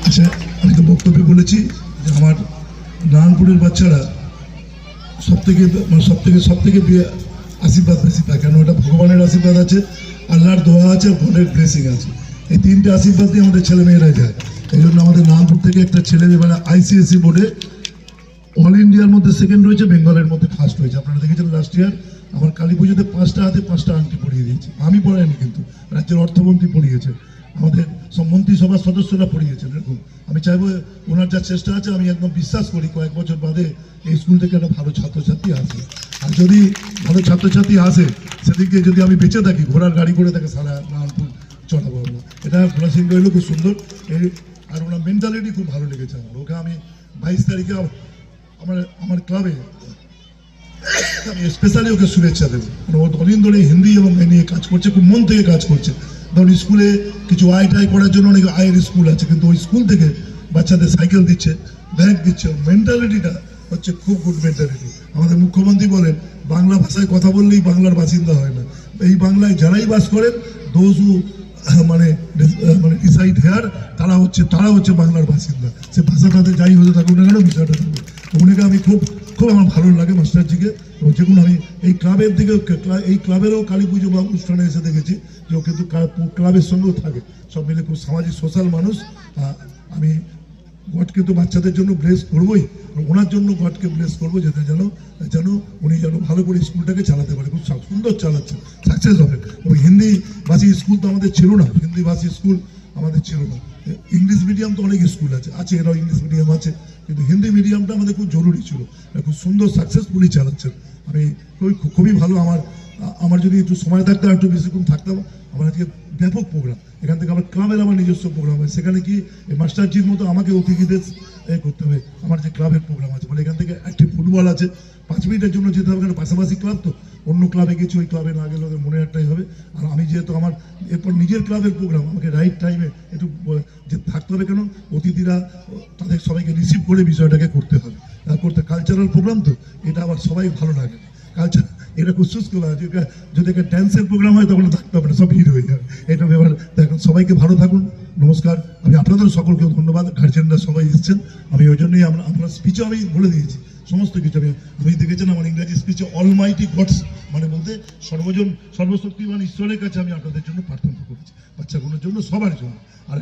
আচ্ছা, আমি তো বক্তব্যে বলেছি যে আমার নারায়ণপুরের বাচ্চারা সব থেকে আশীর্বাদ বেশি পায়। কেন? ওটা ভগবানের আশীর্বাদ আছে, আল্লাহর দোয়া আছে, গডের ব্লেসিং আছে। এই তিনটে আশীর্বাদ দিয়ে আমাদের ছেলেমেয়েরা যায়। এই জন্য আমাদের নারায়ণপুর থেকে একটা ছেলে এবার ICSE বোর্ডে অল ইন্ডিয়ার মধ্যে সেকেন্ড হয়েছে, বেঙ্গলের মধ্যে ফার্স্ট হয়েছে। আপনারা দেখেছেন লাস্ট ইয়ার আমার কালী পুজোতে 5টা হাতে 5টা আংটি পরিয়ে দিয়েছি। আমি পড়াইনি, কিন্তু রাজ্যের অর্থমন্ত্রী পড়িয়েছেন, আমাদের সব মন্ত্রিসভার সদস্যরা পড়িয়েছেন। এরকম আমি চাইবো, ওনার যা চেষ্টা আছে আমি একদম বিশ্বাস করি কয়েক বছর বাদে এই স্কুল থেকে একটা ভালো ছাত্রছাত্রী আসবে। আর যদি ভালো ছাত্রছাত্রী আসে, সেদিকে যদি আমি বেঁচে থাকি, ঘোড়ার গাড়ি করে তাকে সারা নারায়ণপুর চড়াবো আমরা। এটা ব্লাসিং রইল, খুব সুন্দর। আর ওনার মেন্টালিটি খুব ভালো লেগেছে আমার। ওকে আমি 22 তারিখে আমার ক্লাবে আমি স্পেশালি ওকে শুভেচ্ছা দেবো। ও অনেক ধরে হিন্দি এবং এ নিয়ে কাজ করছে, খুব মন থেকে কাজ করছে। ধরুন স্কুলে কিছু আয় করার জন্য অনেক আয়ের স্কুল আছে, কিন্তু ওই স্কুল থেকে বাচ্চাদের সাইকেল দিচ্ছে, ব্যাগ দিচ্ছে। মেন্টালিটিটা হচ্ছে খুব গুড মেন্টালিটি। আমাদের মুখ্যমন্ত্রী বলেন বাংলা ভাষায় কথা বললেই বাংলার বাসিন্দা হয় না। এই বাংলায় যারাই বাস করেন, দোজু মানে ডিসাইড হেয়ার, তারা হচ্ছে বাংলার বাসিন্দা। সে ভাষা তাদের যাই হতে থাকুক না কেন, বিষয়টা থাকবে। উনিকে আমি খুব আমার ভালো লাগে মাস্টারজিকে। এবং যেমন আমি এই ক্লাবের দিকে, এই ক্লাবেরও কালী পুজো বা অনুষ্ঠানে এসে দেখেছি যে ও কিন্তু ক্লাবের সঙ্গেও থাকে। সব মিলে খুব সামাজিক সোশ্যাল মানুষ। আমি গডকে তো বাচ্চাদের জন্য ব্লেস করবোই, ওনার জন্য গডকে ব্লেস করবো, যেটা যেন উনি ভালো করে স্কুলটাকে চালাতে পারে। খুব সুন্দর চালাচ্ছে, সাকসেস হবে। এবং হিন্দি ভাষী স্কুল তো আমাদের ছিল না, হিন্দি ভাষী স্কুল আমাদের ছিল না। ইংলিশ মিডিয়াম তো অনেক স্কুল আছে, এরাও ইংলিশ মিডিয়াম আছে, কিন্তু হিন্দি মিডিয়ামটা আমাদের খুব জরুরি ছিল। খুব সুন্দর সাকসেসফুলি চালাচ্ছেন। আমি খুবই ভালো। আমার যদি একটু সময় থাকতো, একটু বেশিক্ষণ থাকতাম। আমার আজকে ব্যাপক প্রোগ্রাম, এখান থেকে আমার ক্লাবের আমার নিজস্ব প্রোগ্রাম হয়। সেখানে কি মাস্টারজির মতো আমাকে অতিথিদের করতে হবে। আমার যে ক্লাবের প্রোগ্রাম আছে, মানে এখান থেকে একটি ফুটবল আছে, 5 মিনিটের জন্য যেতে হবে, কারণ পাশাপাশি ক্লাব তো। অন্য ক্লাবে গেছি, ওই ক্লাবে না গেলে ওদের মনে একটাই হবে। আর আমি যেহেতু আমার এরপর নিজের ক্লাবের প্রোগ্রাম, আমাকে রাইট টাইমে একটু যে থাকতে হবে। কেন? অতিথিরা তাদের সবাইকে রিসিভ করে বিষয়টাকে করতে হবে। করতে কালচারাল প্রোগ্রাম তো, এটা আবার সবাই ভালো লাগে। কালচার এটা খুব শুষ্ক লাগে। যদি একটা ড্যান্সের প্রোগ্রাম হয় তখন থাকতে হবে না, সব ভিড় হয়ে যাবে। এটা ব্যাপার। দেখুন, সবাইকে ভালো থাকুন, নমস্কার। আমি আপনাদের সকলকে ধন্যবাদ, গার্জেনরা সবাই এসেছেন। আমি ওই জন্যই আপনার স্পিচে আমি বলে দিয়েছি সমস্ত কিছু। আমি দেখেছেন আমার ইংরাজি স্পিচে অলমাইটি গডস মানে বলতে সর্বশক্তিমান ঈশ্বরের কাছে আমি আপনাদের জন্য প্রার্থনা করেছি, বাচ্চাগুলোর জন্য, সবার জন্য। আর